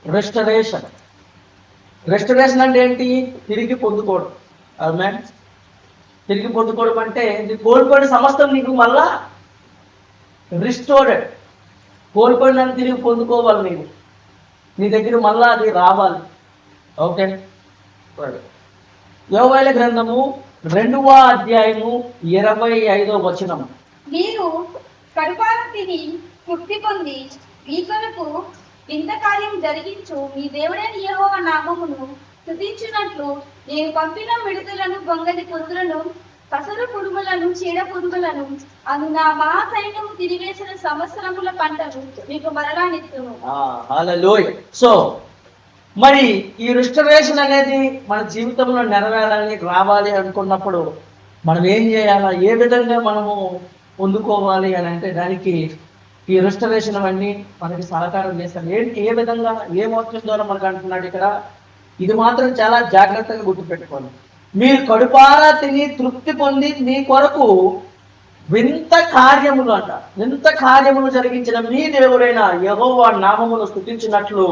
Restoration. Restoration అంటే ఏంటి? తిరిగి పొందుకోవడం. అవునా? తిరిగి పొందుకోవడం అంటే నీ కోల్పోయిన సమస్తం నీకు మళ్ళా రిస్టోర్డ్. కోల్పోయిన తిరిగి పొందుకోవాలి. నీవు నీ దగ్గర మళ్ళా అది రావాలి. ఓకే. యోవేలు గ్రంథము 2వ అధ్యాయము 25వ వచనము. మీరు కడుపారా తిని తృప్తి పొంది మీ కొరకు వింత కార్యం జరిగించు మీ దేవుడైన యెహోవా నామమును స్తుతించినట్లు నేను పంపిన మిడతలను, గొంగలి పురుగులను, పసరు పురుగులను, చీడ పురుగులను అను నా మహాసైన్యము తిరివేసిన సంవత్సరముల పంటను మీకు మరలానిత్తును. హల్లెలూయా. సో మరి ఈ రిస్టరేషన్ అనేది మన జీవితంలో నెరవేరాలి, రావాలి అనుకున్నప్పుడు మనం ఏం చేయాలా? ఏ విధంగా మనము పొందుకోవాలి అని అంటే దానికి ఈ రిస్టరేషన్ అవన్నీ మనకి సహకారం చేస్తాం. ఏ విధంగా, ఏ మోక్షం ద్వారా మనకు అంటున్నాడు ఇక్కడ? ఇది మాత్రం చాలా జాగ్రత్తగా గుర్తుపెట్టుకోండి. మీరు కడుపారా తిని తృప్తి పొంది మీ కొరకు వింత కార్యములు అంట, వింత కార్యములు జరిగించిన మీ దేవుడైన యెహోవా నామమును స్తుతించినట్లు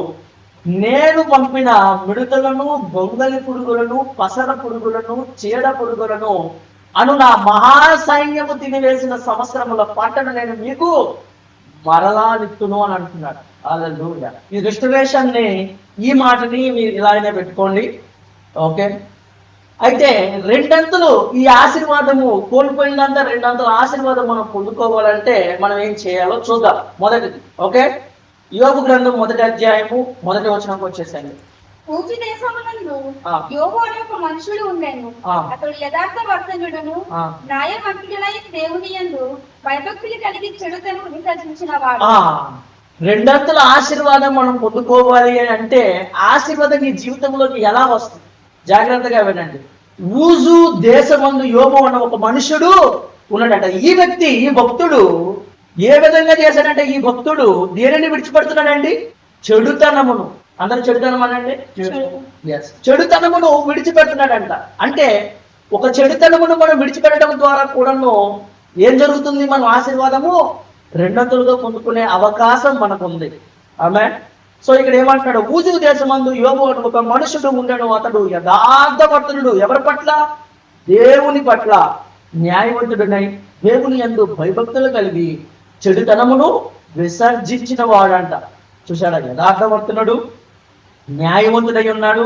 నేను పంపిన మిడతలను, గొంగలి పురుగులను, పసర పురుగులను, చీడ పురుగులను అను నా మహాసైన్యము తినివేసిన సంవత్సరముల పంటను నేను మీకు మరలా నిత్తును అని అంటున్నాడు. హల్లెలూయా. ఈ రిస్టరేషన్ ని, ఈ మాటని మీరు ఇలానే పెట్టుకోండి. ఓకే. అయితే రెండంతలు ఈ ఆశీర్వాదము, కోల్పోయిందంత రెండంతల ఆశీర్వాదం మనం పొందుకోవాలంటే మనం ఏం చేయాలో చూద్దాం. మొదటిది, ఓకే, యోబు గ్రంథం 1వ అధ్యాయము 1వ వచనంకి వచ్చేసండి. పూజ దేశమునందు యోబు అనే ఒక మనుషుడు ఉండెను. అతడు యథార్థ వర్తనుడును, న్యాయవంతుడై దేవుని యందు భయభక్తులు కలిగి చెడుతను విసర్జించిన వాడు. రెండంతల ఆశీర్వాదం మనం పొందుకోవాలి అని అంటే ఆశీర్వాదం ఈ జీవితంలోకి ఎలా వస్తుంది? జాగ్రత్తగా వినండి. ఊజు దేశమందు యోబు అన్న ఒక మనుషుడు ఉన్నాడట. ఈ వ్యక్తి, ఈ భక్తుడు ఏ విధంగా చేశాడంటే, ఈ భక్తుడు దేనిని విడిచిపెడుతున్నాడండి? చెడుతనమును. అందరూ చెడుతనం అనండి. చెడుతనమును విడిచిపెడుతున్నాడంట. అంటే ఒక చెడుతనమును మనం విడిచిపెట్టడం ద్వారా కూడాను ఏం జరుగుతుంది? మనం ఆశీర్వాదము రెండంతలుగా పొందుకునే అవకాశం మనకు ఉంది. ఆమె. సో ఇక్కడ ఏమంటాడు? ఊజు దేశమందు యోబు అని ఒక మనుషుడు ఉండను. అతడు యథార్థవర్తనుడు. ఎవరి పట్ల? దేవుని పట్ల న్యాయవంతుడునై దేవుని యందు భయభక్తులు కలిగి చెడుతనమును విసర్జించిన వాడంట. చూశాడా? యథార్థవర్తనుడు, న్యాయవంతుడై ఉన్నాడు,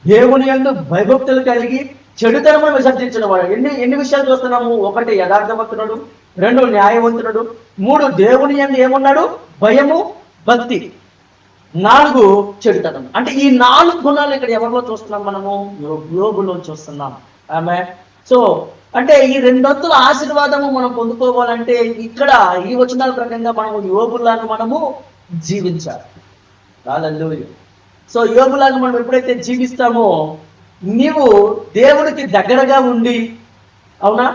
దేవుని యందు భయభక్తులు కలిగి చెడుతనమును విసర్జించిన వాడు. ఎన్ని విషయాలు చూస్తున్నాము? 1 యథార్థవర్తనుడు, 2 న్యాయవంతుడు, 3 దేవుని యందు ఏమున్నాడు? భయము, భక్తి, 4 చెడుతనం. అంటే ఈ 4 గుణాలు ఇక్కడ ఎవరిలో చూస్తున్నాం? మనము యోబులో చూస్తున్నాం. ఆమె. సో అంటే ఈ రెండొంతుల ఆశీర్వాదము మనం పొందుకోవాలంటే ఇక్కడ ఈ వచనాల ప్రకారంగా మనము యోబులాగా మనము జీవించాలి. హల్లెలూయా. సో యోబులాగా మనం ఎప్పుడైతే జీవిస్తామో నీవు దేవునికి దగ్గరగా ఉండి, అవునా,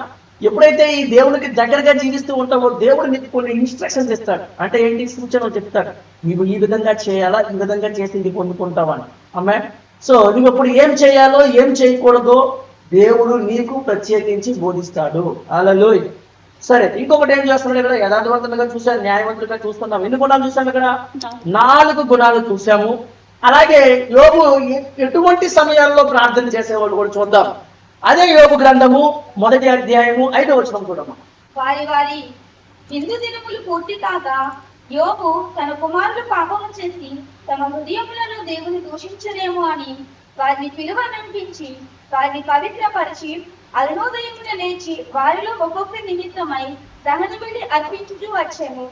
ఎప్పుడైతే ఈ దేవునికి దగ్గరగా జీవిస్తూ ఉంటావో దేవుడు నీకు కొన్ని ఇన్స్ట్రక్షన్స్ ఇస్తాడు. అంటే ఏంటి? సూచనలు చెప్తాడు. నువ్వు ఈ విధంగా చేయాలా, ఈ విధంగా చేసి ఇది పొందుకుంటావని. అమ్మాయి. సో నువ్వు ఇప్పుడు ఏం చేయాలో, ఏం చేయకూడదో దేవుడు నీకు ప్రత్యేకించి బోధిస్తాడు. హల్లెలూయా. సరే, ఇంకొకటి ఏం చేస్తున్నాడు ఇక్కడ? యథార్థవంతంగా చూసాం, న్యాయవంతులుగా చూస్తున్నాం. ఎన్ని గుణాలు చూసాము ఇక్కడ? 4 గుణాలు చూసాము. అలాగే యోబు ఎటువంటి సమయాల్లో ప్రార్థన చేసేవాళ్ళు కూడా చూద్దాం. అదే యోబు గ్రంథము 1వ అధ్యాయము 5వ వచనం కూడా. వారి వారి విందు దినములు పూర్తి కాగా యోబు తన కుమారులు పాపము చేసి తమ హృదయములను దేవుని దూషించలేము అని వారిని పిలువనంపించి వారిని పవిత్రపరిచి అరుణోదయమున లేచి వారిలో ఒక్కొక్క నిమిత్తమై దహనబలి అర్పించుచూ వచ్చాను.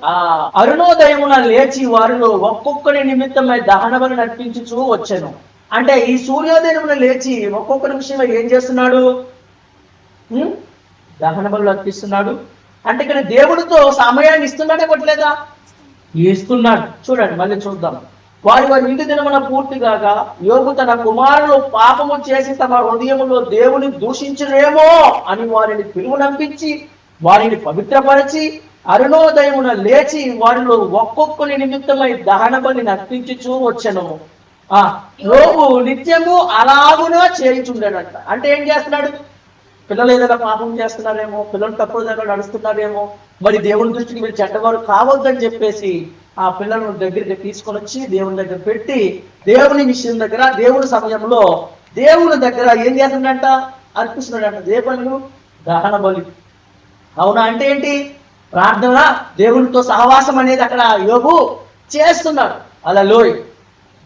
అరుణోదయమున లేచి వారిలో ఒక్కొక్కరి నిమిత్తమై దహనబలి అర్పించుచూ వచ్చాను. అంటే ఈ సూర్యోదయమున లేచి ఒక్కొక్కరి విషయంలో ఏం చేస్తున్నాడు? దహన బలులు అర్పిస్తున్నాడు. అంటే ఇక్కడ దేవుడితో సమయాన్ని ఇస్తున్నాడే కొట్టలేదా? ఇస్తున్నాడు. చూడండి, మళ్ళీ చూద్దాం. వారి ఇంటి దినమున పూర్తిగాక యోబు తన కుమారులు పాపము చేసి తమ హృదయములో దేవుని దూషించరేమో అని వారిని పిలువనంపించి వారిని పవిత్రపరిచి అరుణోదయమున లేచి వారిలో ఒక్కొక్కరి నిమిత్తమై దహన బలిని అర్పించుచూ వచ్చెను. యోబు నిత్యము అలాగునా చేయుచుండేనంట. అంటే ఏం చేస్తున్నాడు? పిల్లలు ఏదైనా పాపం చేస్తున్నారేమో, పిల్లలు తప్పుడు దగ్గర నడుస్తున్నారేమో, మరి దేవుని దృష్టికి మీరు చెడ్డవారు కావద్దని చెప్పేసి ఆ పిల్లలను దగ్గరికి తీసుకొని వచ్చి దేవుని దగ్గర పెట్టి దేవుని విషయం దగ్గర దేవుని సమయంలో దేవుని దగ్గర ఏం చేస్తున్నాడంట? అర్పిస్తున్నాడంట దేవుళ్ళు దహన బలి. అవునా? అంటే ఏంటి? ప్రార్థన, దేవునితో సహవాసం అనేది అక్కడ యోబు చేస్తున్నాడు. అలా లోయ్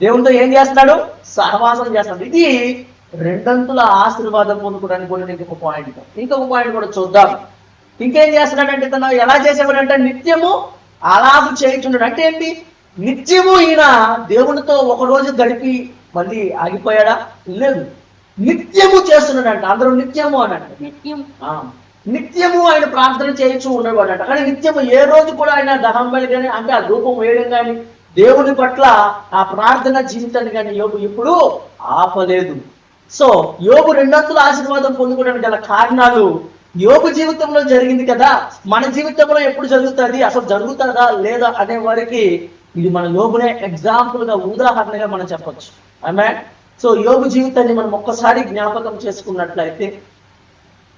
దేవునితో ఏం చేస్తున్నాడు? సహవాసం చేస్తున్నాడు. ఇది రెండంతుల ఆశీర్వాదం పొందుకోవడానికి కూడా ఇంకొక పాయింట్ కూడా చూద్దాం. ఇంకేం చేస్తున్నాడంటే తను ఎలా చేసేవాడంటే నిత్యము అలాగు చేయించున్నాడు. అంటే ఏంటి? నిత్యము ఈయన దేవునితో ఒక రోజు గడిపి మళ్ళీ ఆగిపోయాడా? లేదు, నిత్యము చేస్తున్నాడంట. అందరూ నిత్యము అనంట. నిత్యము ఆయన ప్రార్థన చేయించు ఉండేవాడు అంట. కానీ నిత్యము ఏ రోజు కూడా ఆయన దహం బలి కానీ అంటే ఆ ధూపం వేయడం కానీ దేవుని పట్ల ఆ ప్రార్థన జీవితాన్ని కానీ యోబు ఎప్పుడు ఆపలేదు. సో యోబు రెండంతుల ఆశీర్వాదం పొందుకోవడానికి గల కారణాలు యోబు జీవితంలో జరిగింది కదా, మన జీవితంలో ఎప్పుడు జరుగుతుంది, అసలు జరుగుతుందా లేదా అనే వారికి ఇది మన యోబునే ఎగ్జాంపుల్ గా, ఉదాహరణగా మనం చెప్పొచ్చు. ఆమేన్. సో యోబు జీవితాన్ని మనం ఒక్కసారి జ్ఞాపకం చేసుకున్నట్లయితే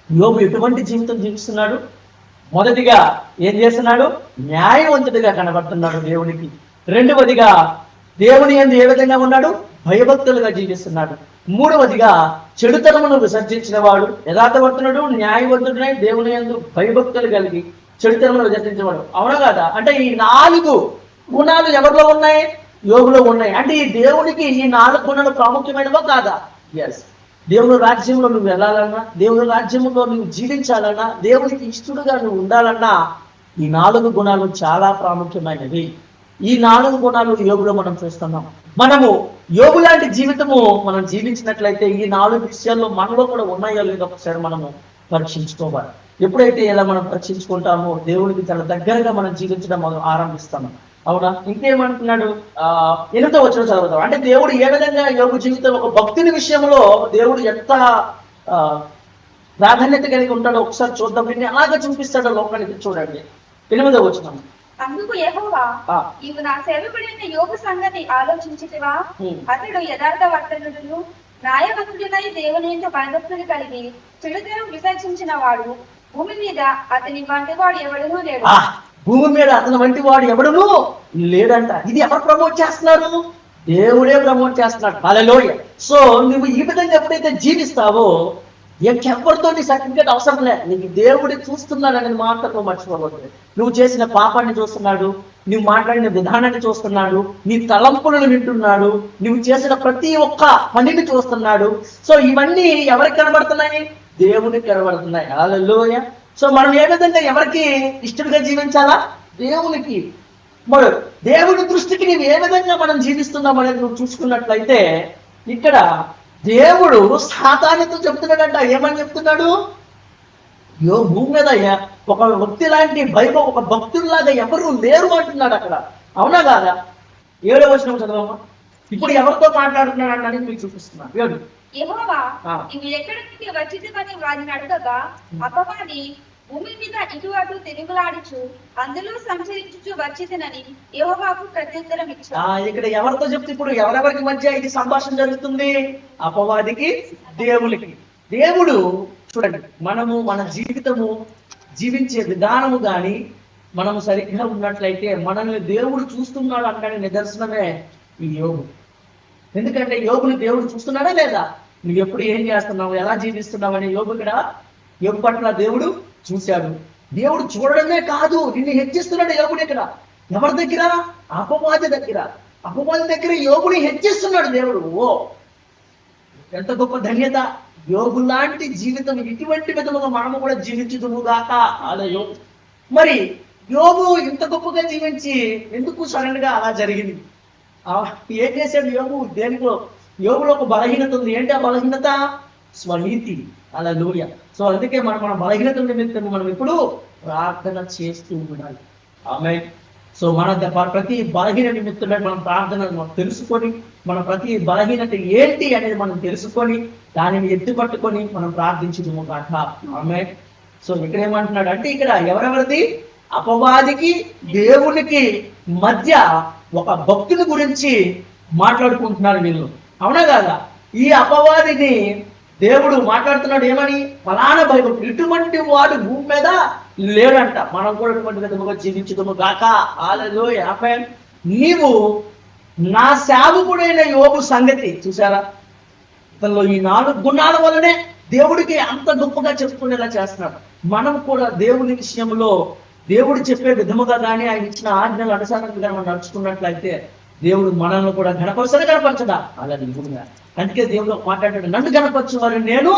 యోబు ఎటువంటి జీవితం జీవిస్తున్నాడు? మొదటిగా ఏం చేస్తున్నాడు? న్యాయవంతుడిగా కనబడుతున్నాడు దేవునికి. రెండవదిగా దేవుని యందు ఏ విధంగా ఉన్నాడు? భయభక్తులుగా జీవిస్తున్నాడు. మూడవదిగా చెడుతనమును విసర్జించిన వాడు, యథార్థవంతుడు, న్యాయవంతుడై దేవుని యందు భయభక్తులు కలిగి చెడుతనమును విసర్జించేవాడు. అవునా కదా? అంటే ఈ 4 గుణాలు ఎవరిలో ఉన్నాయి? యోగులో ఉన్నాయి. అంటే ఈ దేవునికి ఈ 4 గుణాలు ప్రాముఖ్యమైనవా కాదా? ఎస్. దేవుని రాజ్యంలో నువ్వు వెళ్ళాలన్నా, దేవుని రాజ్యంలో నువ్వు జీవించాలన్నా, దేవునికి ఇష్టడుగా నువ్వు ఉండాలన్నా ఈ 4 గుణాలు చాలా ప్రాముఖ్యమైనవి. ఈ 4 గుణాలు యోగులో మనం చూస్తున్నాం. మనము యోగు లాంటి జీవితము మనం జీవించినట్లయితే ఈ 4 విషయాల్లో మనలో కూడా ఉన్నాయో లేదో ఒకసారి మనము పరీక్షించుకోవాలి. ఎప్పుడైతే ఇలా మనం పరీక్షించుకుంటామో దేవునికి చాలా దగ్గరగా మనం జీవించడం మనం ఆరంభిస్తాము. అవునా? ఇంకేమంటున్నాడు? 8వ వచనం చదువుతాం. అంటే దేవుడు ఏ విధంగా యోగు జీవితం ఒక భక్తుని విషయంలో దేవుడు ఎంత ప్రాధాన్యత కలిగి ఉంటాడో ఒకసారి చూద్దాం. వీటిని అలాగే చూపిస్తాడో లోకానికి చూడండి. 8వ వచనం. అందుకు యెహోవా, నీవు నా సేవకుడైన యోబు సంగతి ఆలోచించితివా? అతడు యథార్థవర్తనుడును న్యాయవంతుడై దేవుని యందు భయభక్తులు కలిగి చెడుతనం విసర్జించిన వాడు. భూమి మీద అతని వంటి వాడు ఎవడునూ లేడు. భూమి మీద అతని వంటి వాడు ఎవడునూ లేడంట. ఇది ఎవరు ప్రమోట్ చేస్తున్నారు? దేవుడే ప్రమోట్ చేస్తున్నాడు. హల్లెలూయా. సో నువ్వు ఈ విధంగా ఎప్పుడైతే జీవిస్తావో ఎవరితో నీ సర్టిఫికేట్ అవసరం లేదు. నీకు దేవుడి చూస్తున్నాడు అనేది మాత్రం మర్చిపోవద్దు. నువ్వు చేసిన పాపాన్ని చూస్తున్నాడు, నువ్వు మాట్లాడిన విధానాన్ని చూస్తున్నాడు, నీ తలంపులను వింటున్నాడు, నువ్వు చేసిన ప్రతి ఒక్క పనిని చూస్తున్నాడు. సో ఇవన్నీ ఎవరికి కనబడుతున్నాయి? దేవునికి కనబడుతున్నాయి. హల్లెలూయా. సో మనం ఏ విధంగా ఎవరికి ఇష్టడుగా జీవించాలా? దేవునికి. మరి దేవుని దృష్టికి నువ్వు ఏ విధంగా మనం జీవిస్తున్నాం అనేది నువ్వు చూసుకున్నట్లయితే ఇక్కడ దేవుడు సాతానుతో చెప్తున్నాడంట. ఏమని చెప్తున్నాడు? భూమి మీద ఒక వ్యక్తి లాంటి ఒక భక్తుల్లాగా ఎవరు లేరు అంటున్నాడు అక్కడ. అవునా కాదా? 7వ వచనం చదవమ్మా. ఇప్పుడు ఎవరితో మాట్లాడుతున్నాడు అన్నది మీకు చూపిస్తున్నాను. యెహోవా, నీవు ఎక్కడి నుండి వచ్చితివని వారిని అడగగా అపవాది, భూమి మీద ఇటు అటు తిరుగులాడుచు అందులో సంచరించుచు వచ్చితినని యెహోవాకు ప్రత్యుత్తరం ఇచ్చాడు. ఇక్కడ ఎవరితో చెప్తే ఇప్పుడు ఎవరెవరికి మధ్య ఇది సంభాషణ జరుగుతుంది? అపవాదికి, దేవునికి. దేవుడు చూడండి, మనము మన జీవితము జీవించే విధానము కానీ మనము సరిగ్గా ఉన్నట్లయితే మనల్ని దేవుడు చూస్తున్నాడు అంటే నిదర్శనమే ఈ యోగు. ఎందుకంటే యోగుని దేవుడు చూస్తున్నాడా లేదా? నువ్వు ఎప్పుడు ఏం చేస్తున్నావు, ఎలా జీవిస్తున్నావు అనే యోగు పట్ల దేవుడు చూశాడు. దేవుడు చూడడమే కాదు, నిన్ను హెచ్చిస్తున్నాడు యోగుని. ఇక్కడ ఎవరి దగ్గర? అపవాది దగ్గర. అపవాది దగ్గర యోగుని హెచ్చిస్తున్నాడు దేవుడు. ఓ ఎంత గొప్ప ధన్యత! యోగు లాంటి జీవితం ఇటువంటి విధముగా మనము కూడా జీవించుదుముగాక. అలా యోగు. మరి యోగు ఇంత గొప్పగా జీవించి ఎందుకు సడన్ గా అలా జరిగింది? ఏం చేశాడు యోగు? దేనిలో? యోగులో ఒక బలహీనత ఉంది. ఏంటి ఆ బలహీనత? స్వనీతి. హల్లెలూయా. సో అందుకే మన బలహీనత నిమిత్తం మనం ఇప్పుడు ప్రార్థన చేస్తూ ఉండాలి. ఆమేన్. సో మన ప్రతి బలహీన నిమిత్తమే మనం ప్రార్థన తెలుసుకొని, మన ప్రతి బలహీనత ఏంటి అనేది మనం తెలుసుకొని దానిని ఎత్తుపట్టుకొని మనం ప్రార్థించుదుము కాక. ఆమేన్. సో ఇక్కడ ఏమంటున్నాడు అంటే ఇక్కడ ఎవరెవరిది? అపవాదికి దేవునికి మధ్య ఒక భక్తుని గురించి మాట్లాడుకుంటున్నారు వీళ్ళు. అవునా కాదా? ఈ అపవాదిని దేవుడు మాట్లాడుతున్నాడు ఏమని? ఫలానా భయభక్తుడు, ఇటువంటి వాడు భూమి మీద లేడంట. మనం కూడా ఇటువంటి విధముగా జీవించుదుము గాక. హల్లెలూయా. ఆమేన్. నీవు నా సేవకుడైన యోబు సంగతి చూసారా, అతనిలో ఈ 4 గుణాల వల్లనే దేవుడికి అంత గొప్పగా చెప్పుకునేలా చేస్తున్నాడు. మనం కూడా దేవుని విషయంలో దేవుడు చెప్పే విధముగా కానీ ఆయన ఇచ్చిన ఆజ్ఞల అనుసారంగా మనం నడుచుకున్నట్లయితే దేవుడు మనల్ని కూడా గణపరచడా అలా నిజంగా. అందుకే దేవుడు మాట్లాడాడు, నన్ను గణపరచు వారిని నేను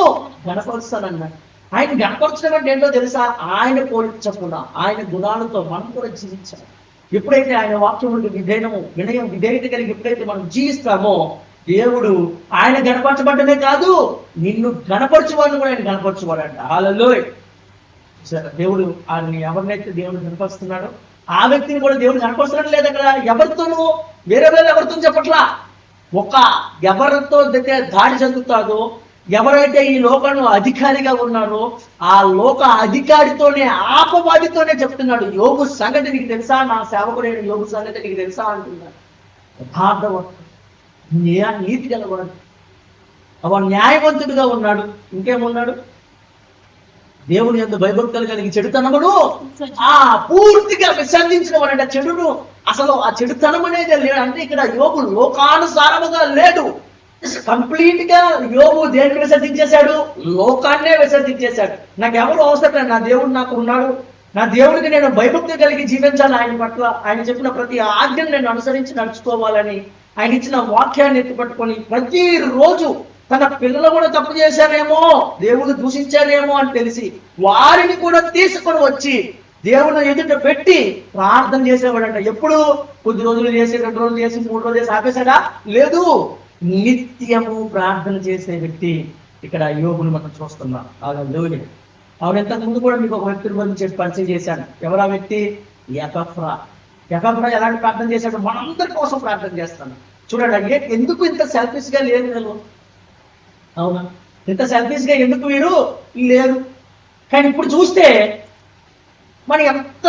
గణపరుస్తానన్నాడు. ఆయన గణపరచడం అంటే ఏంటో తెలుసా? ఆయన పోలిక చెప్పకుండా ఆయన గుణాలతో మనం కూడా జీవించాలి. ఎప్పుడైతే ఆయన వాక్యములకు వినయం విధేయత కలిగి ఎప్పుడైతే మనం జీవిస్తామో దేవుడు ఆయన గణపరచబడ్డమే కాదు, నిన్ను గణపరచు వారిని కూడా ఆయన గణపరచువాడంట. హల్లెలూయా. దేవుడు ఆయన ఎవరినైతే దేవుడు గణపరుస్తున్నాడో ఆ వ్యక్తిని కూడా దేవుడు కనపరుస్తున్నాడు. లేదు అక్కడ ఎవరితోనూ వేరే ఎవరితో చెప్పట్లా. ఎవరితో అయితే దాడి చెందుతాదో, ఎవరైతే ఈ లోకంలో అధికారిగా ఉన్నారో ఆ లోక అధికారితోనే ఆపవాదితోనే చెప్తున్నాడు, యోబు సంగతి నీకు తెలుసా, నా సేవకుడైన యోబు సంగతి నీకు తెలుసా అంటున్నాడు. యథార్థవంతుడు, నీతి గలవాడు, అవన్ న్యాయవంతుడిగా ఉన్నాడు. ఇంకేమున్నాడు? దేవుని యందు భయభక్తులు కలిగి చెడుతనమును పూర్తిగా విసర్జించిన వాడంట. చెడును అసలు ఆ చెడుతనం అనేది లేడు. అంటే ఇక్కడ యోబు లోకానుసారముగా లేడు. కంప్లీట్ గా యోబు దేన్ని విసర్జించేశాడు? లోకాన్నే విసర్జించేశాడు. నాకు ఎవరు అవసరం, నా దేవుడు నాకు ఉన్నాడు, నా దేవుడికి నేను భయభక్తి కలిగి జీవించాలి, ఆయన పట్ల ఆయన చెప్పిన ప్రతి ఆజ్ఞను నేను అనుసరించి నడుచుకోవాలని ఆయన ఇచ్చిన వాక్యాన్ని ఎత్తుపట్టుకొని ప్రతిరోజు తన పిల్లలు కూడా తప్పు చేశారేమో, దేవుడు దూషించారేమో అని తెలిసి వారిని కూడా తీసుకొని వచ్చి దేవుని ఎదుట పెట్టి ప్రార్థన చేసేవాడంట. ఎప్పుడు? కొద్ది రోజులు చేసి, 2 రోజులు చేసి, 3 రోజులు చేసి ఆపేశాడా? లేదు, నిత్యము ప్రార్థన చేసే వ్యక్తి ఇక్కడ యోబుని మనం చూస్తున్నాం. హల్లెలూయా. అవును, ఇంతకు ముందు కూడా మీకు ఒక వ్యక్తి గురించి పరిచయం చేశాను. ఎవరు ఆ వ్యక్తి? ఎపఫ్రా. ఎలాంటి ప్రార్థన చేశాడు? మనందరి కోసం ప్రార్థన చేస్తాను. చూడండి, ఎందుకు ఇంత సెల్ఫిష్ గా లేదు నేను? అవునా, ఇంత సెల్ఫిష్ గా ఎందుకు వీరు లేరు? కానీ ఇప్పుడు చూస్తే మనకి ఎంత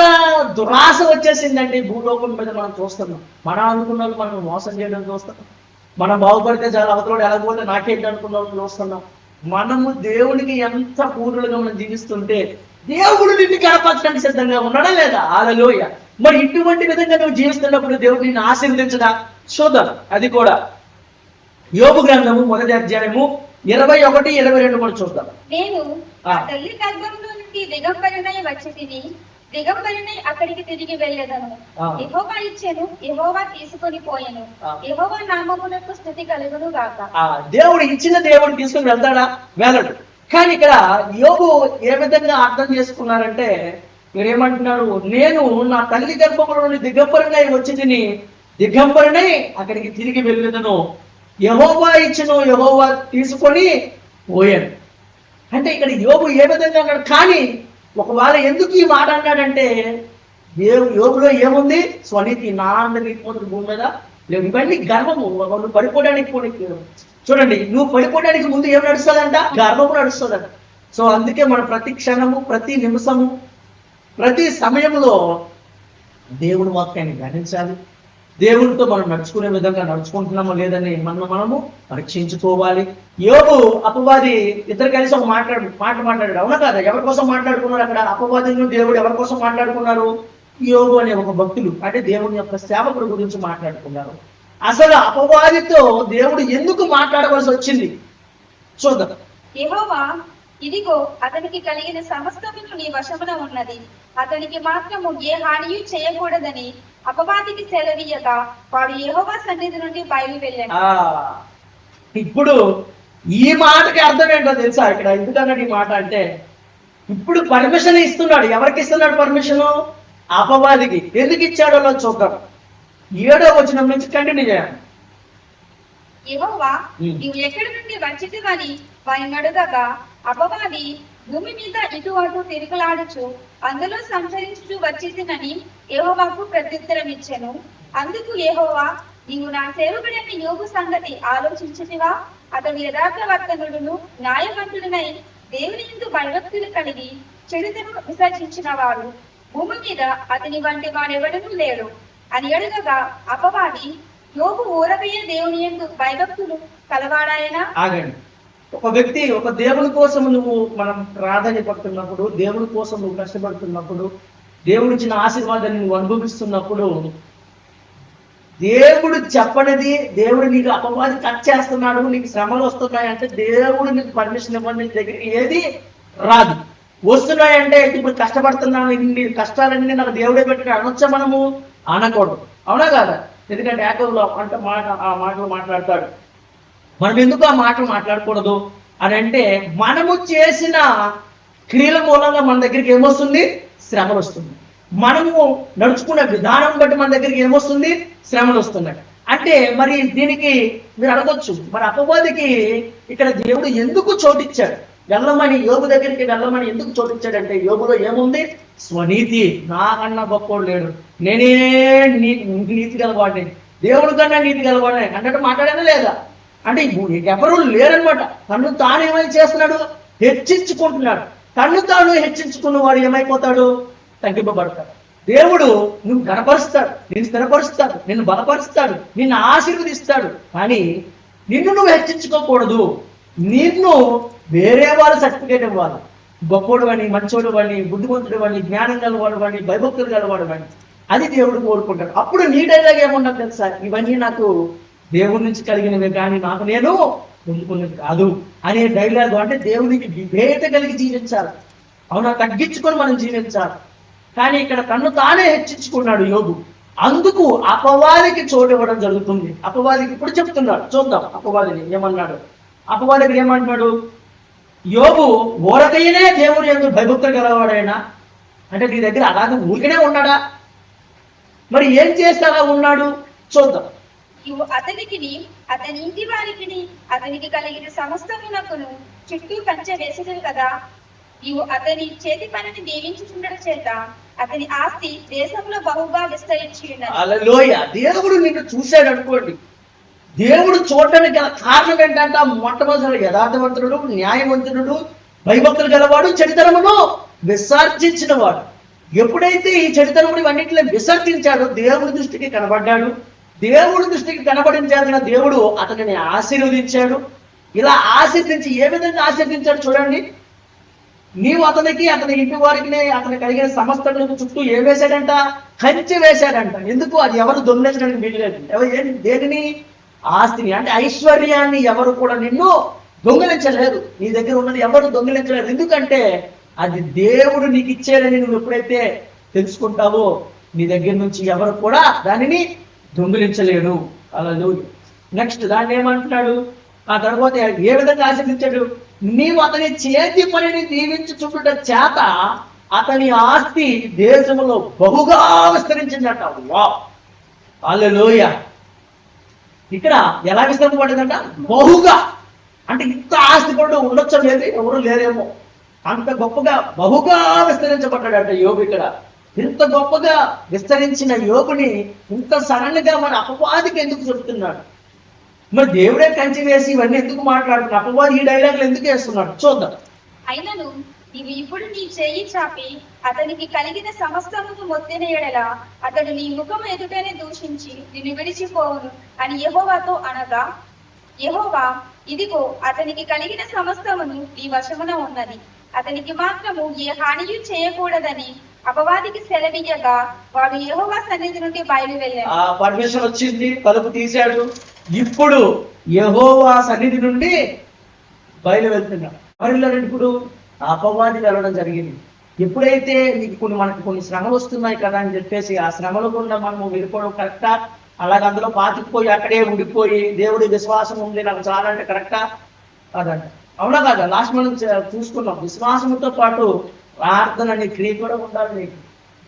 దురాశ వచ్చేసిందంటే భూలోకం మీద మనం చూస్తున్నాం. మనం అనుకున్న వాళ్ళు మనం మోసం చేయడం చూస్తున్నాం. మనం బాగుపడితే చాలా అవతలోడు ఎలా పోతే నాకేంటి అనుకున్న వాళ్ళు చూస్తున్నాం. మనము దేవునికి ఎంత పూర్వులుగా మనం జీవిస్తుంటే దేవుడు నిన్ను కనపరచడానికి సిద్ధంగా ఉన్నాడా లేదా? హల్లెలూయా. మరి ఇటువంటి విధంగా నువ్వు జీవిస్తున్నప్పుడు దేవుడు నిన్ను ఆశీర్వదించడా? చూద్దాం. అది కూడా యోబు గ్రంథము 1వ అధ్యాయము 21, 22 కూడా చూద్దాం. నేను ఆ తల్లి గర్భంలో నుండి దిగంబరినై వచ్చి తిని దిగంబరినై అక్కడికి తిరిగి వెళ్ళేదను. యెహోవా ఇచ్చెను, యెహోవా తీసుకొని పోయెను, యెహోవా నామమునకు స్తుతి కలుగును గాక. దేవుడు ఇచ్చిన దేవుడు తీసుకుని వెళ్తాడా? వెళ్ళడు. కానీ ఇక్కడ యోబు ఏ విధంగా అర్థం చేసుకున్నారంటే, మీరేమంటున్నారు? నేను నా తల్లి గర్భంలో నుండి దిగంబరినై వచ్చి తిని దిగంబరినై అక్కడికి తిరిగి వెళ్ళేదను, యెహోవా ఇచ్చెను, యెహోవా తీసుకొని పోయాను. అంటే ఇక్కడ యోబు ఏ విధంగా అన్నాడు? కానీ ఒకవేళ ఎందుకు ఈ మాట అన్నాడంటే, యోబులో ఏముంది? స్వనీతి, నా నీతిమంతుడు భూమి మీద లేవు. ఇవన్నీ గర్వము. నువ్వు పడిపోవడానికి చూడండి, నువ్వు పడిపోవడానికి ముందు ఏం నడుస్తుందంట? గర్వము నడుస్తుందంట. సో అందుకే మనం ప్రతి క్షణము, ప్రతి నిమిషము, ప్రతి సమయంలో దేవుని వాక్యాన్ని ధ్యానించాలి. దేవుడితో మనం నడుచుకునే విధంగా నడుచుకుంటున్నామో లేదని మనము పరీక్షించుకోవాలి. యోబు అపవాది ఇద్దరు కలిసి ఒక మాట మాట్లాడాడు. అవునా కాదా? ఎవరి కోసం మాట్లాడుకున్నారు అక్కడ? అపవాదిని దేవుడు ఎవరి కోసం మాట్లాడుకున్నారు? యోబు అనే ఒక భక్తుడు, అంటే దేవుని యొక్క సేవకుడు గురించి మాట్లాడుకున్నారు. అసలు అపవాదితో దేవుడు ఎందుకు మాట్లాడవలసి వచ్చింది చూద్దాం. యెహోవా, ఇదిగో అతనికి కలిగిన సమస్తమును నీ వశమున ఉన్నది, అతనికి మాత్రము ఏ హానియు చేయకూడదని అపవాదికి సెలవీయగా వాడు యెహోవా సన్నిధి నుండి బయలు వెళ్ళాడు. ఇప్పుడు ఈ మాటకి అర్థం ఏంటో తెలుసా? ఇక్కడ ఎందుకన్నాడు ఈ మాట అంటే, ఇప్పుడు పర్మిషన్ ఇస్తున్నాడు. ఎవరికి ఇస్తున్నాడు పర్మిషన్? అపవాదికి. ఎందుకు ఇచ్చాడో చూద్దాం. 7వ వచనం నుంచి కంటిన్యూ చేయాలి. యెహోవా, నీవు ఎక్కడి నుండి వచ్చితివని వారిని అడుగగా అపవాది, భూమి మీద ఇటు అటు తిరుగులాడుచు అందులో సంచరించుచు వచ్చితినని యెహోవాకు ప్రత్యుత్తరం ఇచ్చెను. అందుకు యెహోవా, నీవు నా సేవకుడైన యోబు సంగతి ఆలోచించితివా? అతడు యథార్థవర్తనుడును న్యాయవంతుడునై దేవుని యందు భయభక్తులు కలిగి చెడుతను విసర్జించిన వాడు, భూమి మీద అతని వంటి వాడెవడనూ లేడు అని అడుగగా అపవాది, యోబు ఊరబోయే దేవుని యందు భయభక్తులు కలవాడాయనా? ఆగండి. ఒక వ్యక్తి ఒక దేవుని కోసం మనం ప్రార్థన పడుతున్నప్పుడు, దేవుని కోసం నువ్వు కష్టపడుతున్నప్పుడు, దేవుడు ఇచ్చిన ఆశీర్వాదాన్ని నువ్వు అనుభవిస్తున్నప్పుడు, దేవుడు చెప్పనిది, దేవుడు నీకు అపవాది కట్ చేస్తున్నాడు, నీకు శ్రమలు వస్తున్నాయంటే దేవుడు నీకు పర్మిషన్ ఇవ్వండి, నీ దగ్గరికి ఏది రాదు. వస్తున్నాయంటే ఇప్పుడు కష్టపడుతున్నాను, ఇన్ని కష్టాలన్నీ నాకు దేవుడే పెట్టి అనొచ్చా మనము? అనకూడదు. అవునా కాదా? ఎందుకంటే యాకోబులో అంటే ఆ మాటలు మాట్లాడతాడు. మనం ఎందుకు ఆ మాటలు మాట్లాడకూడదు అని అంటే, మనము చేసిన క్రియల మూలంగా మన దగ్గరికి ఏమొస్తుంది? శ్రమలు వస్తుంది. మనము నడుచుకున్న విధానం బట్టి మన దగ్గరికి ఏమొస్తుంది? శ్రమలు వస్తున్నాయి. అంటే మరి దీనికి మీరు అడగొచ్చు, మరి అపవాదికి ఇక్కడ దేవుడు ఎందుకు చోటిచ్చాడు? వెళ్ళమని, యోబు దగ్గరికి వెళ్ళమని ఎందుకు చోటిచ్చాడంటే, యోబులో ఏముంది? స్వనీతి. నాకన్నా గొప్పోడు లేడు, నేనే నీతి గలవాడిని, దేవుడి కన్నా నీతి గలవాడిని అన్నట్టు మాట్లాడేనా లేదా? అంటే ఎవరు లేరనమాట. తను తాను ఏమైనా చేస్తున్నాడు? హెచ్చించుకుంటున్నాడు. తను తాను హెచ్చించుకున్న వాడు ఏమైపోతాడు? తగ్గింపబడతాడు. దేవుడు నువ్వు గణపరుస్తాడు, నిన్ను స్థిరపరుస్తాడు, నిన్ను బలపరుస్తాడు, నిన్ను ఆశీర్వదిస్తాడు. కానీ నిన్ను నువ్వు హెచ్చించుకోకూడదు. నిన్ను వేరే వాళ్ళ సర్టిఫికేట్ ఇవ్వాలి. గొప్పోడు అని, మంచోడు అని, బుద్ధిమంతుడు అని, జ్ఞానం గలవాడు అని, భయభక్తులు గలవాడు అని. అది దేవుడు కోరుకుంటాడు. అప్పుడు నీ డైలాగ్ ఏమన్నా తెలుసా? ఇవన్నీ నాకు దేవుడి నుంచి కలిగినవే కానీ నాకు నేను పొందుకున్నది కాదు అనే డైలాగ్. అంటే దేవునికి విధేయత కలిగి జీవించాలి. అవునా? తగ్గించుకొని మనం జీవించాలి. కానీ ఇక్కడ తన్ను తానే హెచ్చించుకున్నాడు యోబు. అందుకు అపవాదికి చోటు ఇవ్వడం జరుగుతుంది. అపవాదికి ఇప్పుడు చెప్తున్నాడు, చూద్దాం అపవాదిని ఏమన్నాడు. అపవాదికి ఏమంటున్నాడు? యోబు ఊరకయ్యనే దేవుడు ఎందుకు భయభక్తులు గలవాడైనా అంటే నీ దగ్గర అలాగే ఊరికనే ఉన్నాడా? మరి ఏం చేస్తే అలా ఉన్నాడు చూద్దాం. ఇవి అతనికి, అతని ఇంటి వారికి, అతనికి కలిగిన సమస్తమునకును చుట్టూ కంచె వేసేది కదా. ఇవి అతని చేతి పనిని దీవించుచుండడం చేత అతని ఆస్తి దేశంలో బహుగా విస్తరించి ఉన్నది. హల్లెలూయా. దేవుడు నిన్ను చూశాడు అనుకోండి. దేవుడు చూడటానికి గల కారణం ఏంటంటే, మొట్టమొదటి యథార్థవంతుడు, న్యాయవంతుడు, భయభక్తులు గలవాడు, చెడుతనమును విసర్జించిన వాడు. ఎప్పుడైతే ఈ చెడుతనముని అన్నింటిలో విసర్జించాడో దేవుడి దృష్టికి కనబడ్డాడు. దేవుడి దృష్టికి కనబడించాల్సిన దేవుడు అతనిని ఆశీర్వదించాడు. ఇలా ఆశీర్వదించి ఏ విధంగా ఆశీర్వదించాడు చూడండి. నీవు అతనికి, అతని ఇంటి వారికి, అతని కలిగిన సమస్తలకు చుట్టూ ఏం వేశాడంట? కంచె వేశాడంట. ఎందుకు? అది ఎవరు దొంగిలించడానికి వీల్లేదు. దేనిని? ఆస్తిని. అంటే ఐశ్వర్యాన్ని ఎవరు కూడా నిన్ను దొంగిలించలేరు. నీ దగ్గర ఉన్నది ఎవరు దొంగిలించలేరు. ఎందుకంటే అది దేవుడు నీకు ఇచ్చాడని నువ్వు ఎప్పుడైతే తెలుసుకుంటావో నీ దగ్గర నుంచి ఎవరు కూడా దానిని దొంగిలించలేడు. అలా నెక్స్ట్ దాన్ని ఏమంటున్నాడు? ఆ తర్వాత ఏ విధంగా ఆశీర్వదించాడు? నీవు అతని చేతి పనిని దీవించుచుండుట చేత అతని ఆస్తి దేశంలో బహుగా విస్తరించిందట. వావ్, హల్లెలూయా. ఇక్కడ ఎలా విస్తరింపబడిందంట? బహుగా. అంటే ఇంత ఆస్తి పడు ఉండొచ్చో లేదు, ఎవరు లేరేమో, అంత గొప్పగా బహుగా విస్తరించబడ్డాడట యోబు. ఇక్కడ ఇంత గొప్పగా విస్తరించిన యోబుని ఇంత సడన్ గా మన అపవాదికి ఎందుకు చెబుతున్నాడు? మరి దేవుడే కంచి వేసి ఇవన్నీ ఎందుకు మాట్లాడుతున్నాడు? అపవాది ఈ డైలాగులు ఎందుకు వేస్తున్నాడు చూద్దాం. అయినను ఇవి ఇప్పుడు నీ చెయ్యి చాపి అతనికి కలిగిన సమస్తమును మొత్తిన ఎడల అతడు నీ ముఖం ఎదుటనే దూషించి నిన్ను విడిచిపోవును అని యెహోవాతో అనగా, యెహోవా, ఇదిగో అతనికి కలిగిన సమస్తమును నీ వశమున ఉన్నది, అతనికి మాత్రము ఏ హానియు చేయకూడదని అపవాదికి సెలవియ్యగా వాడు యెహోవా సన్నిధి నుండి బయలువెళ్ళాడు. ఆ పర్మిషన్ వచ్చింది, తలుపు తీశాడు. ఇప్పుడు యెహోవా సన్నిధి నుండి బయలు వెళ్తున్నాడు. ఎవరు ఇప్పుడు? అపవాది వెళ్ళడం జరిగింది. ఎప్పుడైతే నీకు మనకు కొన్ని శ్రమలు వస్తున్నాయి కదా అని చెప్పేసి ఆ శ్రమల గుండా మనము వెళ్ళిపోవడం కరెక్టా? అలాగే అందులో పాతిపోయి అక్కడే ఉండిపోయి దేవుడి విశ్వాసం ఉంది నాకు చాలా అంటే కరెక్టా? కాదంట. అవునా కాదా? లాస్ట్ మనం చూసుకున్నాం. విశ్వాసంతో పాటు ప్రార్థన అనే క్రియ కూడా ఉండాలి. నీకు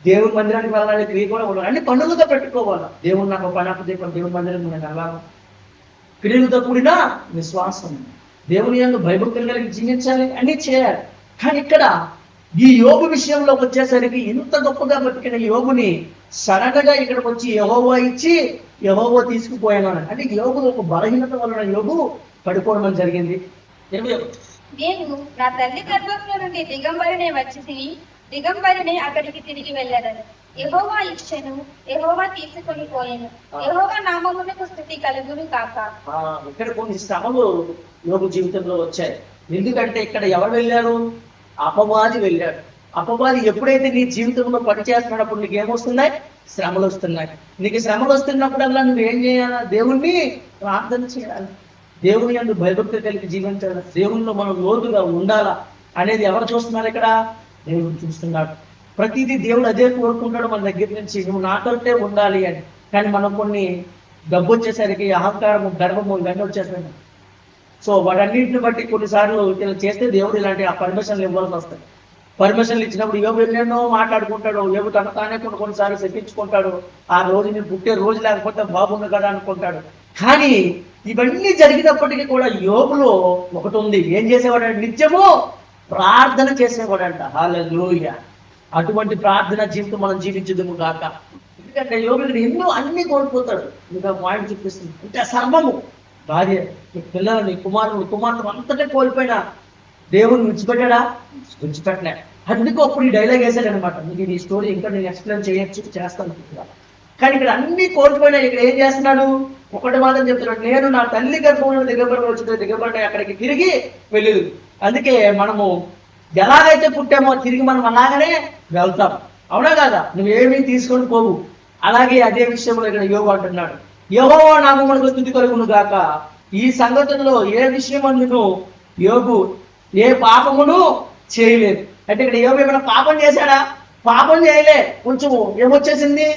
దేవుడి మందిరానికి వెళ్ళాలనే క్రియ కూడా ఉండాలి. అన్ని పనులుగా పెట్టుకోవాలి. దేవుడు నాకు పని అప్పచెప్పాను, దేవుడి మందిరం నేను వెళ్ళాలి. క్రియలతో కూడిన విశ్వాసం, దేవుని యందు భయభక్తులు కలిగి జీవించాలి, అన్ని చేయాలి. కానీ ఇక్కడ ఈ యోబు విషయంలోకి వచ్చేసరికి ఇంత గొప్పగా బతికిన యోబుని సడన్ గా ఇక్కడికి వచ్చి యెహోవా ఇచ్చి యెహోవా తీసుకుపోయాను అంటే యోబు ఒక బలహీనత వలన యోబు పడిపోవడం జరిగింది. నేను నా తల్లి గర్భంలో నుండి దిగంబరినే వచ్చి దిగంబరుని అక్కడికి తిరిగి వెళ్ళారని. యెహోవా ఇచ్చెను, యెహోవా తీసుకొని పోయెను, యెహోవా నామమునకు స్తుతి కలుగును కాక. ఇక్కడ కొన్ని శ్రమలు యోగు జీవితంలో వచ్చాయి. ఎందుకంటే ఇక్కడ ఎవరు వెళ్ళారు? అపవాది వెళ్ళాడు. అపవాది ఎప్పుడైతే నీ జీవితంలో పనిచేస్తున్నప్పుడు నీకు ఏమొస్తున్నాయి? శ్రమలు వస్తున్నాయి. నీకు శ్రమలు వస్తున్నప్పుడల్లా నువ్వు ఏం చేయాలా? దేవుణ్ణి ప్రార్థన చేయాలి, దేవుని యందు భయభక్తి కలిగి జీవించాలి, దేవునిలో మనం లోతుగా ఉండాలా అనేది ఎవరు చూస్తున్నారు ఇక్కడ? దేవుడు చూస్తున్నాడు. ప్రతిదీ దేవుడు అదే కోరుకుంటాడు మన దగ్గర నుంచి, నువ్వు నాతోటే ఉండాలి అని. కానీ మనం కొన్ని డబ్బు వచ్చేసరికి అహంకారము, గర్వము ఇవన్నీ వచ్చేసాయి. సో వాటన్నింటిని బట్టి కొన్నిసార్లు ఇలా చేస్తే దేవుడు ఇలాంటి ఆ పర్మిషన్లు ఇవ్వాల్సి వస్తాయి. పర్మిషన్లు ఇచ్చినప్పుడు యోగు ఎన్నెన్నో మాట్లాడుకుంటాడు, యోగు తన తానే కొన్నిసార్లు శపించుకుంటాడు. ఆ రోజు నేను పుట్టే రోజు లేకపోతే బాగుంది కదా అనుకుంటాడు. కానీ ఇవన్నీ జరిగినప్పటికీ కూడా యోగులో ఒకటి ఉంది. ఏం చేసేవాడంటే నిత్యము ప్రార్థన చేసేవాడంట. హల్లెలూయా. అటువంటి ప్రార్థన జీవితం మనం జీవించదుము గాక. ఎందుకంటే యోగుడు ఎన్నో అన్ని కోల్పోతాడు. ఇంకా పాయింట్ చూపిస్తుంది అంటే సర్వము, భార్య, పిల్లలని, కుమారులు అంతటే కోల్పోయినా దేవుని విడిచిపెట్టాడా? విడిచిపెట్టలే. అందుకు అప్పుడు ఈ డైలాగ్ వేసాడు అనమాట. మీకు ఈ స్టోరీ ఇంకా నేను ఎక్స్ప్లెయిన్ చేస్తాను. కానీ ఇక్కడ అన్ని కోల్పోయినా ఇక్కడ ఏం చేస్తున్నాడు? ఒకటి మాత్రం చెప్తున్నాడు, నేను నా తల్లి గర్భంలో దిగబడి అక్కడికి తిరిగి వెళ్ళదు. అందుకే మనము ఎలాగైతే పుట్టామో తిరిగి మనం అలాగనే వెళ్తాం. అవునా కాదా? నువ్వేమీ తీసుకొని పోవు. అలాగే అదే విషయంలో ఇక్కడ యోగు అంటున్నాడు, యెహోవా నామమునకు స్తుతి కలుగును గాక. ఈ సంగతుల్లో ఏ విషయం అందును యోగు ఏ పాపమును చేయలేదు. అంటే ఇక్కడ యోగు ఏమైనా పాపం చేశాడా? పాపం చేయలే. కొంచెం ఏమొచ్చేసింది?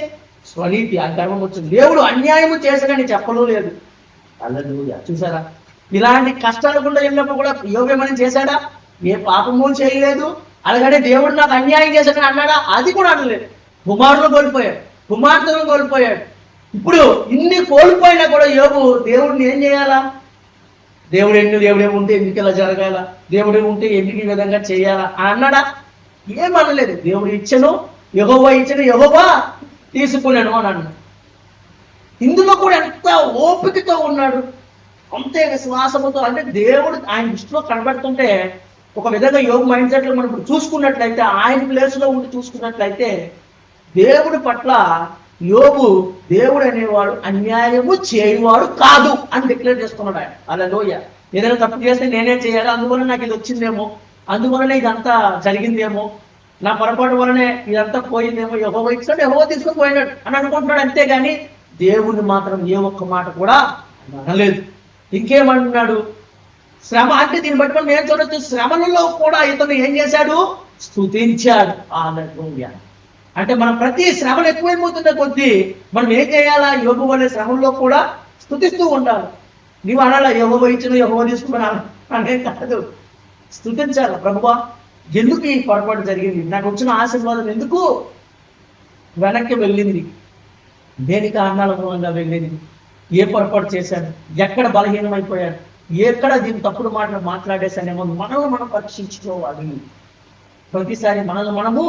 స్వనీతి, ఆ గర్వం వచ్చింది. దేవుడు అన్యాయము చేశాడని చెప్పడం లేదు. హల్లెలూయా. చూసారా? ఇలాంటి కష్టాలు కూడా వెళ్ళినప్పుడు కూడా యోగు ఏమైనా చేశాడా? ఏ పాపము చేయలేదు. అలాగనే దేవుడు నాకు అన్యాయం చేశాడని అన్నాడా? అది కూడా అనలేదు. కుమారులు కోల్పోయాడు, కుమార్తెలను కోల్పోయాడు. ఇప్పుడు ఇన్ని కోల్పోయినా కూడా యోగు దేవుడిని ఏం చేయాలా? దేవుడే ఉంటే ఎందుకు ఇలా జరగాల, దేవుడే ఉంటే ఎందుకు ఈ విధంగా చేయాలా అని అన్నాడా? ఏమనలేదు. దేవుడు ఇచ్చను, యెహోవా ఇచ్చను, యెహోవా తీసుకున్నాను అని అన్నాడు. ఇందులో కూడా ఎంత ఓపికతో ఉన్నాడు, అంతే విశ్వాసముతో. అంటే దేవుడు ఆయన దృష్టిలో కనబడుతుంటే ఒక విధంగా యోగు మైండ్ సెట్లో మనం ఇప్పుడు చూసుకున్నట్లయితే, ఆయన ప్లేస్లో ఉండి చూసుకున్నట్లయితే దేవుడి పట్ల యోగు దేవుడు అనేవాడు అన్యాయము చేయవాడు కాదు అని డిక్లేర్ చేసుకున్నాడు ఆయన. హల్లెలూయా. ఏదైనా తప్పు చేస్తే నేనే చేయాలి, అందువల్ల నాకు ఇది వచ్చిందేమో, అందువలనే ఇదంతా జరిగిందేమో, నా పొరపాటు వలనే ఇదంతా పోయిందేమో, యెహోవా ఇచ్చాడు, యెహోవా తీసుకొని పోయినాడు అని అనుకుంటున్నాడు. అంతేగాని దేవుని మాత్రం ఏ ఒక్క మాట కూడా అనలేదు. ఇంకేమంటున్నాడు? శ్రమ అంటే దీన్ని బట్టి మనం ఏం చూడొచ్చు? శ్రమలలో కూడా ఇతను ఏం చేశాడు? స్తుతించాడు. హల్లెలూయా. అంటే మనం ప్రతి శ్రమలు ఎక్కువైపోతున్న కొద్దీ మనం ఏం చేయాలా? యోగు వలె శ్రమంలో కూడా స్తుతిస్తూ ఉండాలి. నీవు అనాలా యెహోవా ఇచ్చిన యెహోవా తీసుకున్నాను అనే కాదు, స్తుతించాలి. ప్రభువా, ఎందుకు ఈ పొరపాటు జరిగింది? నాకు వచ్చిన ఆశీర్వాదం ఎందుకు వెనక్కి వెళ్ళింది? దేని కారణాల మూలంగా వెళ్ళింది? ఏ పొరపాటు చేశాను? ఎక్కడ బలహీనమైపోయాను? ఎక్కడ దీన్ని తప్పుడు మాటలు మాట్లాడేశానేమో మనల్ని మనం పరీక్షించుకోవాలి. ప్రతిసారి మనల్ని మనము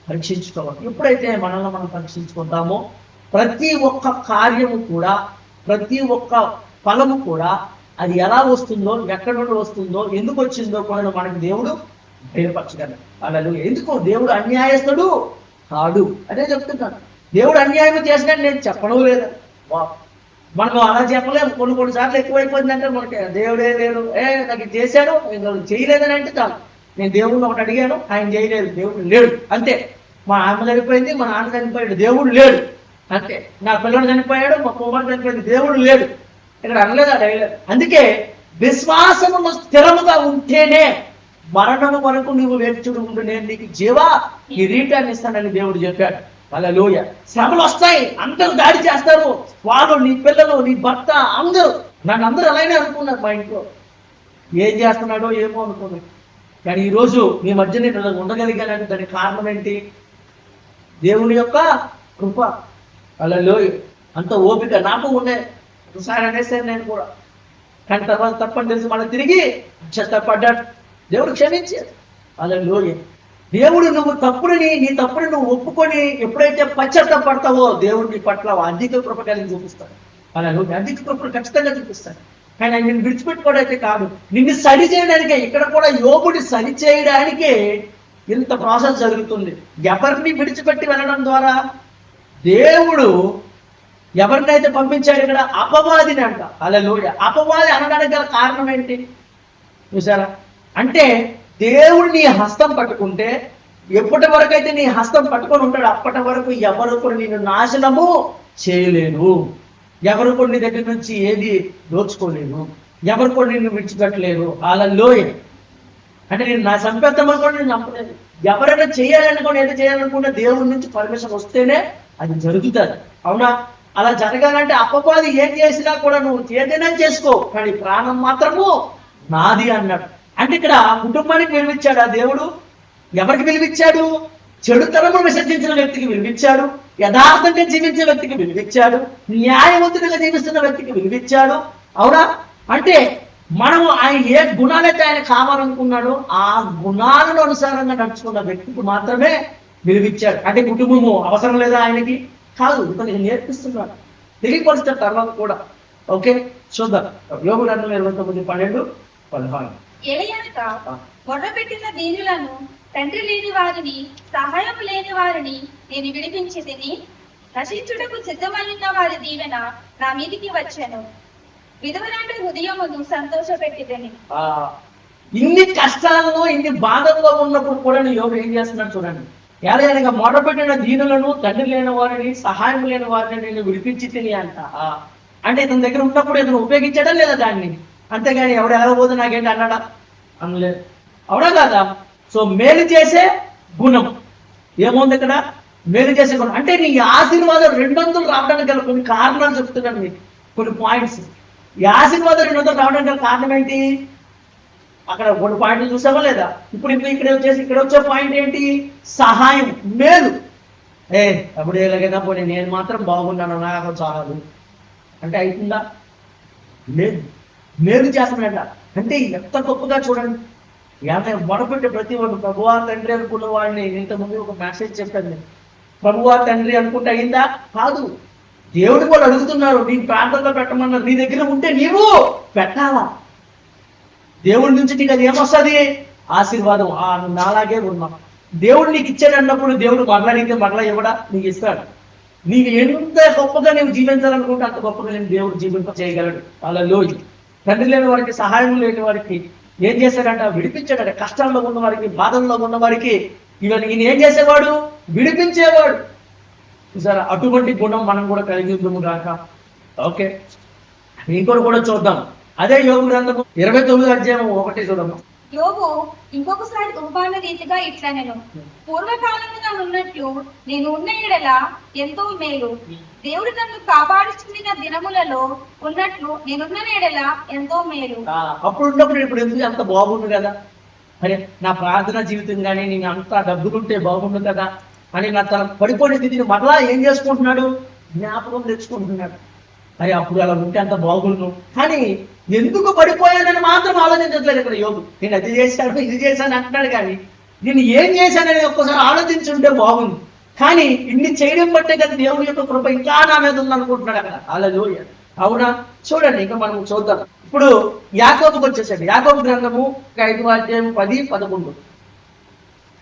పరీక్షించుకోవాలి. ఎప్పుడైతే మనల్ని మనం పరీక్షించుకుంటామో ప్రతి ఒక్క కార్యము కూడా, ప్రతి ఒక్క ఫలము కూడా అది ఎలా వస్తుందో, ఎక్కడి నుండి వస్తుందో, ఎందుకు వచ్చిందో కూడా మనకి దేవుడు బయలుపరచగలడు. అలాగే ఎందుకు దేవుడు అన్యాయస్తుడు కాడు అదే చెప్తున్నాను. దేవుడు అన్యాయం చేసినట్టు నేను చెప్పడం లేదు. మనం అలా చెప్పలేము. కొన్నిసార్లు ఎక్కువైపోయిందంటే మనకి దేవుడే లేడు, నాకు ఇది చేశాడు, చేయలేదని అంటే చాలు. నేను దేవుడిని ఒకటి అడిగాను, ఆయన చేయలేదు, దేవుడు లేడు అంతే. మా అమ్మ చనిపోయింది, మా నాన్న చనిపోయాడు, దేవుడు లేడు అంతే. నా పిల్లడు చనిపోయాడు, మా కుమారుడు చనిపోయింది, దేవుడు లేడు. ఇక్కడ అనలేదు ఆ డైలాగ్. అందుకే విశ్వాసము స్థిరముగా ఉంటేనే మరణము వరకు నువ్వు వేచుడు ఉండు, నేను నీకు జీవా కిరీటాన్ని ఇస్తానని దేవుడు చెప్పాడు. హల్లెలూయా. శ్రమలు వస్తాయి, అందరూ దాడి చేస్తారు, వాళ్ళు, నీ పిల్లలు, నీ భర్త, అందరూ. నన్ను అందరూ అలానే అనుకున్నారు. మా ఇంట్లో ఏం చేస్తున్నాడో ఏమో అనుకున్నాను. కానీ ఈరోజు మీ మధ్య నేను ఉండగలిగానంటే దానికి కారణం ఏంటి? దేవుని యొక్క కృప. హల్లెలూయా. అంత ఓపిక నాకు ఉండే. ఒకసారి అనేసాను నేను కూడా, కానీ తర్వాత తప్పని తెలిసి మళ్ళీ తిరిగి పడ్డాడు. దేవుడు క్షమించాడు. హల్లెలూయా. దేవుడు నువ్వు నీ తప్పుని నువ్వు ఒప్పుకొని ఎప్పుడైతే పశ్చాత్తాపడతావో దేవుడు నీ పట్ల అధిక కృప కలిగి చూపిస్తాడు. హల్లెలూయా. అధిక కృపను ఖచ్చితంగా చూపిస్తాడు. కానీ ఆయన నిన్ను విడిచిపెట్టుకోవడం అయితే కాదు, నిన్ను సరి చేయడానికే. ఇక్కడ కూడా యోగుని సరి చేయడానికే ఇంత ప్రాసెస్ జరుగుతుంది. ఎవరిని విడిచిపెట్టి వెళ్ళడం ద్వారా? దేవుడు ఎవరినైతే పంపించాడు ఇక్కడ? అపవాదిని అంట. హల్లెలూయా. అపవాది అనడానికి గల కారణం ఏంటి చూసారా? అంటే దేవుడు నీ హస్తం పట్టుకుంటే, ఎప్పటి వరకు అయితే నీ హస్తం పట్టుకొని ఉంటాడు అప్పటి వరకు ఎవరు కూడా నిన్ను నాశనము చేయలేరు. ఎవరు కూడా నీ దగ్గర నుంచి ఏది దోచుకోలేరు. ఎవరు కూడా నిన్ను విడిచిపెట్టలేరు. హల్లెలూయా. అంటే నేను నా చంపేద్దాం అనుకోండి, నేను నమ్మలేదు. ఎవరైనా చేయాలనుకోండి, ఏదో చేయాలనుకుంటే దేవుడి నుంచి పర్మిషన్ వస్తేనే అది జరుగుతుంది. అవునా? అలా జరగాలంటే అపవాది ఏం చేసినా కూడా నువ్వు ఏదైనా చేసుకో, కానీ ప్రాణం మాత్రము నాది అన్నాడు. అంటే ఇక్కడ కుటుంబానికి విలువిచ్చాడు ఆ దేవుడు. ఎవరికి విలువిచ్చాడు? చెడుతనము విసర్జించిన వ్యక్తికి విలువిచ్చాడు. యథార్థంగా జీవించే వ్యక్తికి విలువిచ్చాడు. న్యాయవంతుడిగా జీవిస్తున్న వ్యక్తికి విలువిచ్చాడు. అవునా? అంటే మనం ఆయన ఏ గుణాలైతే ఆయన కావాలనుకున్నాడో ఆ గుణాలను అనుసారంగా నడుచుకున్న వ్యక్తికి మాత్రమే విలువిచ్చాడు. అంటే కుటుంబము అవసరం లేదా ఆయనకి? కాదు, ఇతనికి నేర్పిస్తున్నాడు, తెలియపరుస్తాడు తర్వాత కూడా. ఓకే, చూద్దాం. యోబు గ్రంథం 29:12-15. ఎలయనక మొదలుపెట్టిన దీనులను, తండ్రి లేని వారిని, సహాయం లేని వారిని నేను విడిపించి తిని, నశించుటకు సిద్ధమైన వారి దీవెన నా మీదికి వచ్చాను. విధవరాంటి హృదయమును సంతోషపెట్టిదని. ఇన్ని కష్టాలలో, ఇన్ని బాధల్లో ఉన్నప్పుడు కూడా యోబు ఏం చేస్తున్నాడు చూడండి. ఎలాగనగా మొదలుపెట్టిన దీనులను, తండ్రి లేని వారిని, సహాయం లేని వారిని నేను విడిపించి తిని అంట. అంటే ఇతని దగ్గర ఉన్నప్పుడు ఇతను ఉపయోగించడం లేదా దాన్ని? అంతేగాని ఎవడు ఎలాగపోతే నాకేంటి అన్నాడా? అనలేదు. అవునా కాదా? సో మేలు చేసే గుణం ఏముంది ఇక్కడ? మేలు చేసే గుణం. అంటే నీ ఆశీర్వాదం 200 రావడానికి గల కొన్ని కారణాలు చెప్తున్నాను మీకు, కొన్ని పాయింట్స్. ఈ ఆశీర్వాదం 200 రావడానికి గల కారణం ఏంటి? అక్కడ కొన్ని పాయింట్లు చూసావా లేదా? ఇప్పుడు ఇక్కడ వచ్చే పాయింట్ ఏంటి? సహాయం, మేలు. అప్పుడు ఎలాగైనా పోనీ నేను మాత్రం బాగున్నాను, నాకు చాలు అంటే అవుతుందా? లేదు, మేలు చేస్తానంట. అంటే ఎంత గొప్పగా చూడండి. మొదలుపెట్టే ప్రతి ఒక్కరు ప్రభువా తండ్రి అనుకున్న వాడిని, ఇంతకుముందు ఒక మెసేజ్ చెప్పాను నేను. ప్రభువా తండ్రి అనుకుంటే అయిందా? కాదు. దేవుడు వాళ్ళు అడుగుతున్నారు, నీ ప్రాంతంలో పెట్టమన్నారు. నీ దగ్గర ఉంటే నీవు పెట్టాలా? దేవుడి నుంచి నీకు అది ఏమొస్తుంది? ఆశీర్వాదం. నువ్వు నాలాగే ఉన్నావు. దేవుడు నీకు ఇచ్చాడు అన్నప్పుడు దేవుడు మరలా మరలా ఇవ్వడా? నీకు ఇస్తాడు. నీకు ఎంత గొప్పగా నేను జీవించాలనుకుంటే అంత గొప్పగా నేను దేవుడు జీవింప చేయగలడు. హల్లెలూయా. తండ్రి లేని వారికి, సహాయం లేని వారికి ఏం చేశాడంట? విడిపించాడట. కష్టాల్లో ఉన్న వారికి, బాధల్లో ఉన్న వారికి ఈయన ఏం చేసేవాడు? విడిపించేవాడు. చూసారా? అటువంటి గుణం మనం కూడా కలిగి ఉందాము కాక. ఓకే, ఇంకోటి కూడా చూద్దాం. అదే యోబు గ్రంథము 29:1 చూద్దాము. యోబు ఇంకొకసారి ఉపమాన రీతిగా ఇట్లా నేను పూర్వకాలమున ఉన్నట్లు నేను ఉన్న ఎడల ఎంతో మేలు, దేవుడు నన్ను కాపాడుచున్న దినములలో ఉన్నట్లు నేనున్న ఎడల ఎంతో మేలు. అప్పుడు ఉన్నప్పుడు ఇప్పుడు ఎందుకు అంత బాగుండు కదా? అరే నా ప్రార్థన జీవితం కానీ నేను అంత డబ్బులుంటే బాగుండు కదా అని నా తన పడిపోయిన స్థితిని మరలా ఏం చేసుకుంటున్నాడు? జ్ఞాపకం తెచ్చుకుంటున్నాడు. అరే అప్పుడు అలా ఉంటే అంత బాగుండు, కానీ ఎందుకు పడిపోయానని మాత్రం ఆలోచించట్లేదు ఇక్కడ యోబు. నేను అది చేశాను, ఇది చేశాను అంటున్నాడు, కానీ నేను ఏం చేశానని ఒక్కసారి ఆలోచించుంటే బాగుంది. కానీ ఇన్ని చేయడం బట్టే కదా దేవుని యొక్క కృప ఇంకా నా మీద ఉందనుకుంటున్నాడు అక్కడ. హల్లెలూయా. అవునా? చూడండి, ఇంకా మనం చూద్దాం. ఇప్పుడు యాకోబుకి వచ్చేసండి. యాకోబు గ్రంథము 5:10-11.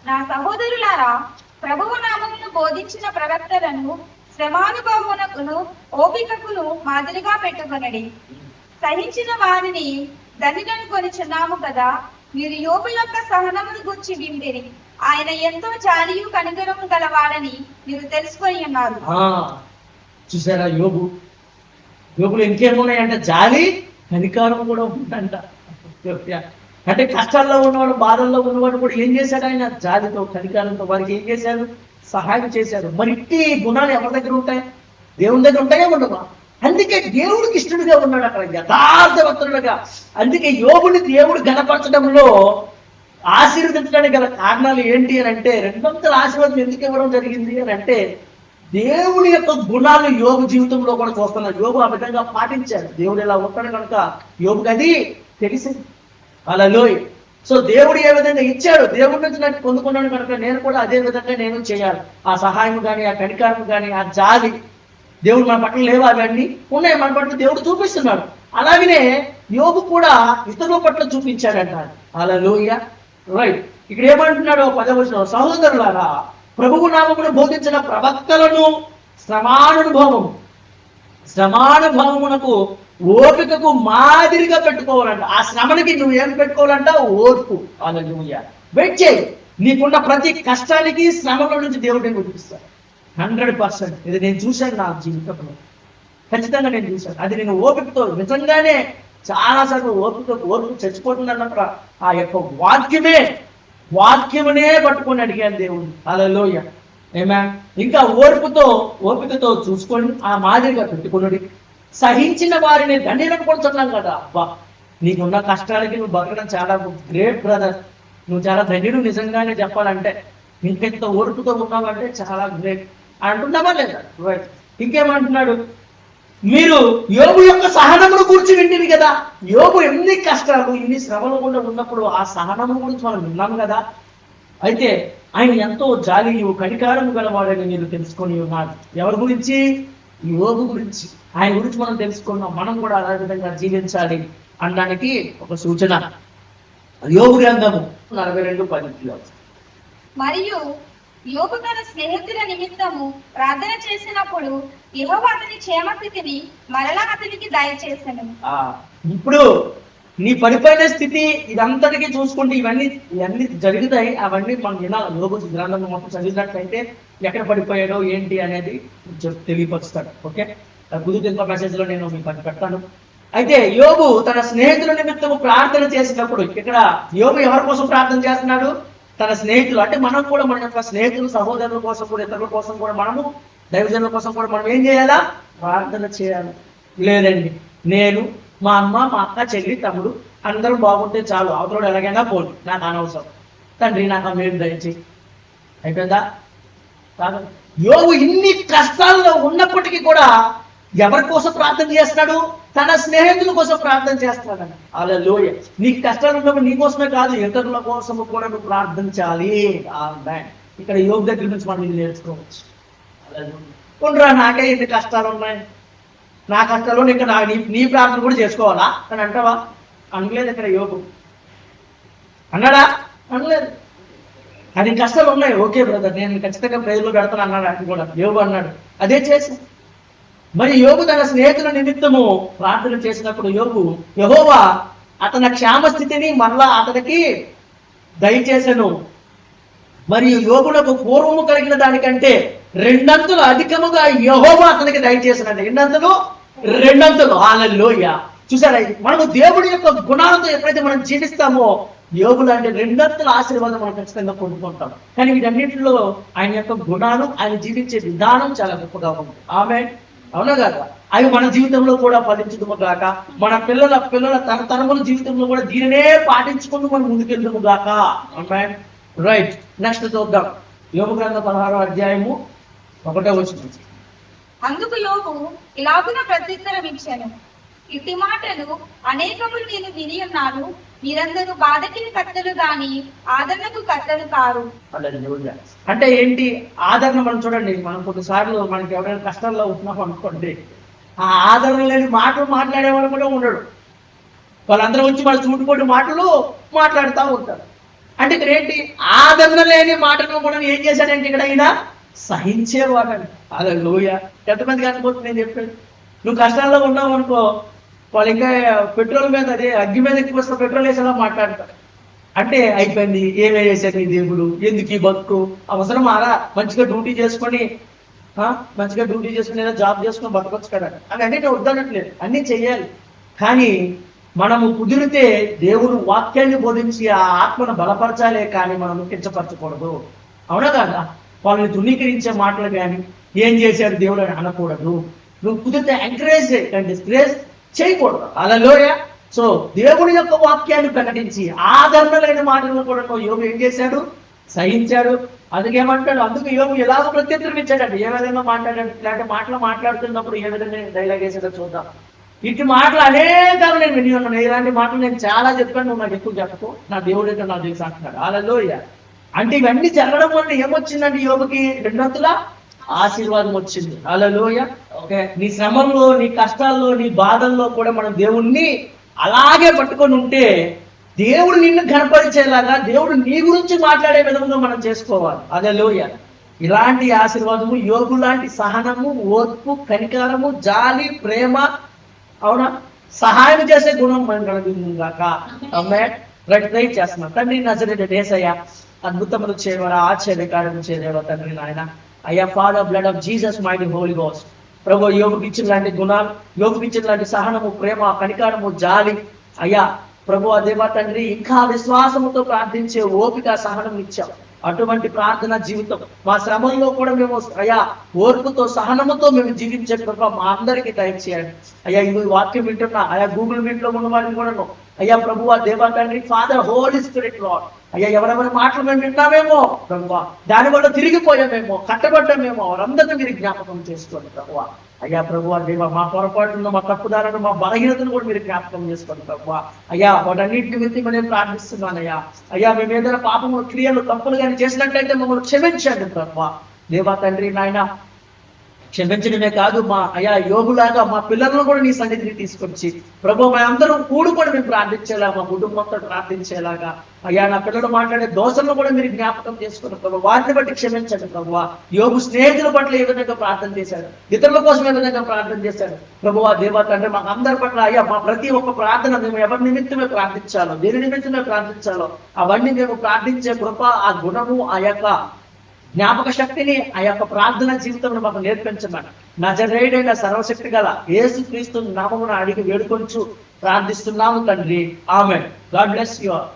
నా సహోదరులారా, ప్రభువు నామమును బోధించిన ప్రవక్తలను శ్రమానుభవమునకును ఓపికకును మాదిరిగా పెట్టుకొనడి. సహించిన వారిని ధన్యులను కొనిచున్నాము కదా. మీరు యోబు యొక్క సహనమును గురించి వింటిరి. ఆయన ఎంతో జాలియు కనికరము గలవాడని మీరు తెలుసుకొని ఉన్నారు. చూసారా? యోబులో ఇంకేమున్నాయంట? జాలి, కనికారం కూడా ఉందంట. అంటే కష్టాల్లో ఉన్నవాడు, బాధల్లో ఉన్నవాడు కూడా ఏం చేశాడు? ఆయన జాలితో, కనికారంతో వారికి ఏం చేశాడు? సహాయం చేశాడు. మరి ఇట్టి గుణాలు ఎవరి దగ్గర ఉంటాయి? దేవుని దగ్గర ఉంటాయో ఉండవా? అందుకే దేవుడికి ఇష్టడుగా ఉన్నాడు అక్కడ, యథార్థవంతుడుగా. అందుకే యోబుని దేవుడు గణపరచడంలో, ఆశీర్వదించడానికి గల కారణాలు ఏంటి అని అంటే, 200 ఆశీర్వాదం ఎందుకు ఇవ్వడం జరిగింది అని అంటే, దేవుని యొక్క గుణాలు యోబు జీవితంలో కూడా చూస్తున్నారు. యోబు ఆ విధంగా పాటించాడు. దేవుడు ఇలా ఉంటాడు కనుక యోబుకి అది తెలిసింది. హల్లెలూయా. సో దేవుడు ఏ విధంగా ఇచ్చాడు, దేవుడి నుంచి నాకు పొందుకున్నాడు కనుక నేను కూడా అదే విధంగా నేను చేయాలి. ఆ సహాయం కానీ, ఆ కనికారం కానీ, ఆ జాలి దేవుడు మన పట్ల లేవు, అవన్నీ ఉన్నాయి మన పట్ల దేవుడు చూపిస్తున్నాడు. అలాగనే యోబు కూడా ఇతరుల పట్ల చూపించాడంట. హల్లెలూయా. రైట్. ఇక్కడ ఏమంటున్నాడు 10వ వచనం, సహోదరులారా ప్రభువు నామమును బోధించిన ప్రవక్తలను శ్రమానుభవమునకు ఓపికకు మాదిరిగా పెట్టుకోవాలంట. ఆ శ్రమనికి నువ్వు ఏం పెట్టుకోవాలంట? ఓర్పు. హల్లెలూయా. వెయిట్ చేయి. నీకున్న ప్రతి కష్టానికి శ్రమల నుంచి దేవుడిని గుర్తిస్తాడు. 100%. ఇది నేను చూశాను నా జీవితంలో, ఖచ్చితంగా నేను చూశాను. అది నేను ఓపికతో నిజంగానే చాలాసార్లు ఓపిక చచ్చిపోతుందన్నప్పుడు ఆ యొక్క వాక్యమునే పట్టుకొని అడిగాను దేవుడు. హల్లెలూయా. ఆమేన్. ఇంకా ఓపికతో చూసుకొని ఆ మాదిరిగా పెట్టుకున్నది. సహించిన వారిని ధన్యులను కొడుతున్నాం కదా. అబ్బా, నీకున్న కష్టాలకి నువ్వు బతకడం చాలా గ్రేట్ బ్రదర్. నువ్వు చాలా ధన్యుడు నిజంగానే చెప్పాలంటే. ఇంకెంత ఓర్పుతో ఉన్నావంటే చాలా గ్రేట్ అంటున్నావా లేదా? ఇంకేమంటున్నాడు? మీరు యోబు యొక్క సహనమును గురించి వింటివి కదా. యోబు ఎన్ని కష్టాలు ఇన్ని శ్రమలు కూడా ఉన్నప్పుడు ఆ సహనము గురించి మనం విన్నాం కదా. అయితే ఆయన ఎంతో జాలియు కనికారము గలవాడని మీరు తెలుసుకొని ఉన్నారు. ఎవరి గురించి? యోబు గురించి. ఆయన గురించి మనం తెలుసుకున్నాం. మనం కూడా అదే విధంగా జీవించాలి అనడానికి ఒక సూచన యోబు గ్రంథము 42:10. మరియు యోబు తన స్నేహితుల నిమిత్తము ప్రార్థన చేసినప్పుడు యెహోవా అతని క్షేమస్థితిని మరలా అతనికి దయచేసెను. ఇప్పుడు నీ పడిపోయిన స్థితి ఇదంతటికీ చూసుకుంటే ఇవన్నీ జరుగుతాయి. అవన్నీ మనం వినాలి. యోబు గ్రంథం మొత్తం చదివినట్లయితే ఎక్కడ పడిపోయాడో ఏంటి అనేది తెలియపరుస్తాడు. ఓకే, కుదిరితే ఇంకో మెసేజ్ లో నేను మీకు పెడతాను. అయితే యోబు తన స్నేహితుల నిమిత్తము ప్రార్థన చేసినప్పుడు, ఇక్కడ యోబు ఎవరి కోసం ప్రార్థన చేస్తున్నాడు? తన స్నేహితులు. అంటే మనం కూడా మన యొక్క స్నేహితులు, సహోదరుల కోసం కూడా, ఇతరుల కోసం కూడా, మనము దైవజనుల కోసం కూడా మనం ఏం చేయాలా? ప్రార్థన చేయాలి. లేదండి, నేను మా అమ్మ, మా అక్క, చెల్లి, తమ్ముడు అందరూ బాగుంటే చాలు, అవతల ఎలాగైనా పోదు, నాకు అనవసరం, తండ్రి నాకు మేలు దయచేయి, అయిపోయిందా? కాదు. యోబు ఇన్ని కష్టాల్లో ఉన్నప్పటికీ కూడా ఎవరి కోసం ప్రార్థన చేస్తున్నాడు? తన స్నేహితుల కోసం ప్రార్థన చేస్తున్నాడు. హల్లెలూయా. నీకు కష్టాలు ఉన్నప్పుడు నీ కోసమే కాదు, ఇతరుల కోసము కూడా నువ్వు ప్రార్థించాలి. ఇక్కడ యోబు దగ్గర నుంచి మనం ఇది నేర్చుకోవచ్చు. కొండ్రా, నాకే ఎన్ని కష్టాలు ఉన్నాయి, నా కష్టాల్లో ఇంకా నీ ప్రార్థన కూడా చేసుకోవాలా అని అంటావా? అనలేదు ఇక్కడ యోబు. అన్నాడా? అనలేదు. అది కష్టాలు ఉన్నాయి, ఓకే బ్రదర్, నేను ఖచ్చితంగా ప్రేయర్లో పెడతాను అన్నాడు. అది కూడా యోబు అన్నాడు, అదే చేసి. మరి యోబు తన స్నేహితుల నిమిత్తము ప్రార్థన చేసినప్పుడు యెహోవా అతని క్షేమస్థితిని మరలా అతనికి దయచేసెను. మరియు యోబునకు పూర్వము కలిగిన దానికంటే 2 అంతులు అధికముగా యెహోవా అతనికి దయచేసినది. 2 అంతులు. హల్లెలూయా. చూసారా, మనము దేవుడి యొక్క గుణాలతో ఎప్పుడైతే మనం జీవిస్తామో యోబు లాంటి 2 అంతుల ఆశీర్వాదం మనం ఖచ్చితంగా పొందుకుంటాం. కానీ వీటన్నింటిలో ఆయన యొక్క గుణాలు, ఆయన జీవించే విధానం చాలా గొప్పగా ఉంది. ఆమేన్. అవునా కాక? అవి మన జీవితంలో కూడా ఫలించుదుము గాక. మన పిల్లల తరతరముల జీవితంలో కూడా దీనినే పాటించుకుంటూ మనం ముందుకెళ్దుము గాక. ఆమేన్. రైట్. నెక్స్ట్ చూద్దాం. యోబు గ్రంథం 16వ అధ్యాయము 1వ వచనం. అందుకు యోబు ఇలాగున ప్రత్యుత్తరం ఇచ్చాను, ఇట్టి మాటలు అనేకములు నేను విని ఉన్నాను, మీరందరూ బాధకి కర్తలు గాని ఆదరణకు కర్తలు కారు. అంటే ఏంటి ఆదరణ? మనం చూడండి, మనం కొన్నిసార్లు మనకి ఎవరైనా కష్టాల్లో ఉంటున్నాం అనుకోండి, ఆ ఆదరణ లేని మాటలు మాట్లాడేవాడు కూడా ఉండడు. వాళ్ళందరూ వచ్చి వాళ్ళు చూటుకోటి మాటలు మాట్లాడుతూ ఉంటారు. అంటే ఇక్కడ ఏంటి? ఆదరణ లేని మాటలు కూడా ఏం చేశాడంటే ఇక్కడ ఈయన సహించేవాడండి. హల్లెలూయా. ఎంతమందికి అనుకుంటుంది నేను చెప్పాను? నువ్వు కష్టాల్లో ఉన్నావు అనుకో, వాళ్ళు ఇంకా పెట్రోల్ మీద, అదే అగ్గి మీద ఎక్కువ వస్తే పెట్రోల్ వేసేలా మాట్లాడతారు. అంటే అయిపోయింది, ఏమే చేశాడు ఈ దేవుడు, ఎందుకు ఈ బతుకు, అవసరం ఆరా, మంచిగా డ్యూటీ చేసుకొని ఏదో జాబ్ చేసుకొని బతకొచ్చు కదా. అవి అన్నిటి వద్దనట్లేదు, అన్నీ చెయ్యాలి. కానీ మనము కుదిరితే దేవుడు వాక్యాన్ని బోధించి ఆ ఆత్మను బలపరచాలే కానీ మనం కించపరచకూడదు. అవునా కాదా? వాళ్ళని ధృవీకరించే మాటలు కానీ ఏం చేశాడు దేవుడు అని అనకూడదు. నువ్వు కుదిరితే ఎంకరేజ్ అండ్ డిస్కరేజ్ చేయకూడదు. హల్లెలూయా. సో దేవుడి యొక్క వాక్యాన్ని ప్రకటించి ఆదరణ లేని మాటలను కూడా యోబు ఏం చేశాడు? సహించాడు. అందుకేమంటాడు? అందుకు యోబు ఎలాగ ప్రత్యుత్తరం ఇచ్చాడంటే, ఏ విధంగా మాట్లాడాడు? ఇలాంటి మాటలు మాట్లాడుతున్నప్పుడు ఏ విధంగా డైలాగ్ వేసాడో చూద్దాం. ఇటు మాటలు అనేకాలు నేను విని ఉన్నాను. ఇలాంటి మాటలు నేను చాలా చెప్పాను, నువ్వు నాకు ఎక్కువ చెప్పకు, నా దేవుడు అయితే నాకు తెలుసు అంటున్నాడు. హల్లెలూయా. అంటే ఇవన్నీ జరగడం వల్ల ఏమొచ్చిందంటే యోబుకి 2 అంతుల ఆశీర్వాదం వచ్చింది. హల్లెలూయా. ఓకే, నీ శ్రమంలో, నీ కష్టాల్లో, నీ బాధల్లో కూడా మనం దేవుణ్ణి అలాగే పట్టుకొని ఉంటే దేవుడు నిన్ను కనపరిచేలాగా, దేవుడు నీ గురించి మాట్లాడే విధంగా మనం చేసుకోవాలి. హల్లెలూయా. ఇలాంటి ఆశీర్వాదము, యోగు లాంటి సహనము, ఓర్పు, కనికరము, జాలి, ప్రేమ, అవునా, సహాయం చేసే గుణం మనం కలిగిందాక. ఆమేన్. ట్రై చేస్తున్నాం. తండ్రి నజరేయుడైన యేసయ్య, అద్భుతములు చేయవారా, ఆశ్చర్యకార్యము చేయలేవా తండ్రి నాయన. అయ్యా father, blood of Jesus mighty holy ghost, ప్రభు యోగుకి ఇచ్చిన లాంటి గుణాలు, యోగుకి ఇచ్చిన లాంటి సహనము, ప్రేమ, కనికరము, జాలి, అయ్యా ప్రభు దేవా తండ్రి, ఇంకా విశ్వాసముతో ప్రార్థించే ఓపిక, సహనం ఇచ్చావు. అటువంటి ప్రార్థన జీవితం మా శ్రమంలో కూడా మేము అయ్యా ఓర్పుతో, సహనముతో మేము జీవించే కృప మా అందరికీ దయచేయండి. అయ్యా ఈ వాక్యం వింటున్నా అయ్యా గూగుల్ మీట్ లో ఉన్న వారిని కూడా అయ్యా ప్రభువా దేవా తండ్రి, ఫాదర్, హోలీ స్పిరిట్ లార్డ్, అయ్యా ఎవరెవరి మాటలు మేము విన్నామేమో ప్రభువా, దాని వల్ల తిరిగిపోయామేమో, కట్టబడ్డామేమో, వారందరినీ మీరు జ్ఞాపకం చేసుకోండి ప్రభువా. అయ్యా ప్రభువా దేవా, మా పొరపాటును, మా తప్పుదారులను, మా బలహీనతను కూడా మీరు జ్ఞాపకం చేసుకోండి ప్రభువా. అయ్యా వాటన్నింటిని విత్తి నేను ప్రార్థిస్తున్నానయ్యా. అయ్యా మేము ఏదైనా పాపము, క్రియలు, తప్పులు కానీ చేసినట్టయితే మమ్మల్ని క్షమించండి ప్రభువా. దేవా తండ్రి నాయన, క్షమించడమే కాదు మా అయ్యా యోగులాగా మా పిల్లలను కూడా నీ సన్నిధిని తీసుకొచ్చి ప్రభు మా అందరం కూడుకొని మేము ప్రార్థించేలా, మా కుటుంబంతో ప్రార్థించేలాగా, అయ్యా నా పిల్లలు మాట్లాడే దోషలను కూడా మీరు జ్ఞాపకం చేసుకున్న ప్రభు, వారిని బట్టి క్షమించండి ప్రభు. యోగు స్నేహితుల పట్ల ఏ విధంగా ప్రార్థన చేశాడు, ఇతరుల కోసం ఏ విధంగా ప్రార్థన చేశాడు ప్రభువా దేవా తండ్రి, మాకు అందరి పట్ల అయ్యా మా ప్రతి ఒక్క ప్రార్థన మేము ఎవరి నిమిత్తమే ప్రార్థించాలో, దేని నిమిత్తమే ప్రార్థించాలో అవన్నీ మేము ప్రార్థించే కృప, ఆ గుణము, ఆ యొక్క జ్ఞాపక శక్తిని, ఆ యొక్క ప్రార్థన జీవితంలో మాకు నేర్పించమని నజరేయుడైన సర్వశక్తి గల యేసుక్రీస్తు నామమున అడిగి వేడుకొంచు ప్రార్థిస్తున్నాము తండ్రి. Amen. God bless you all.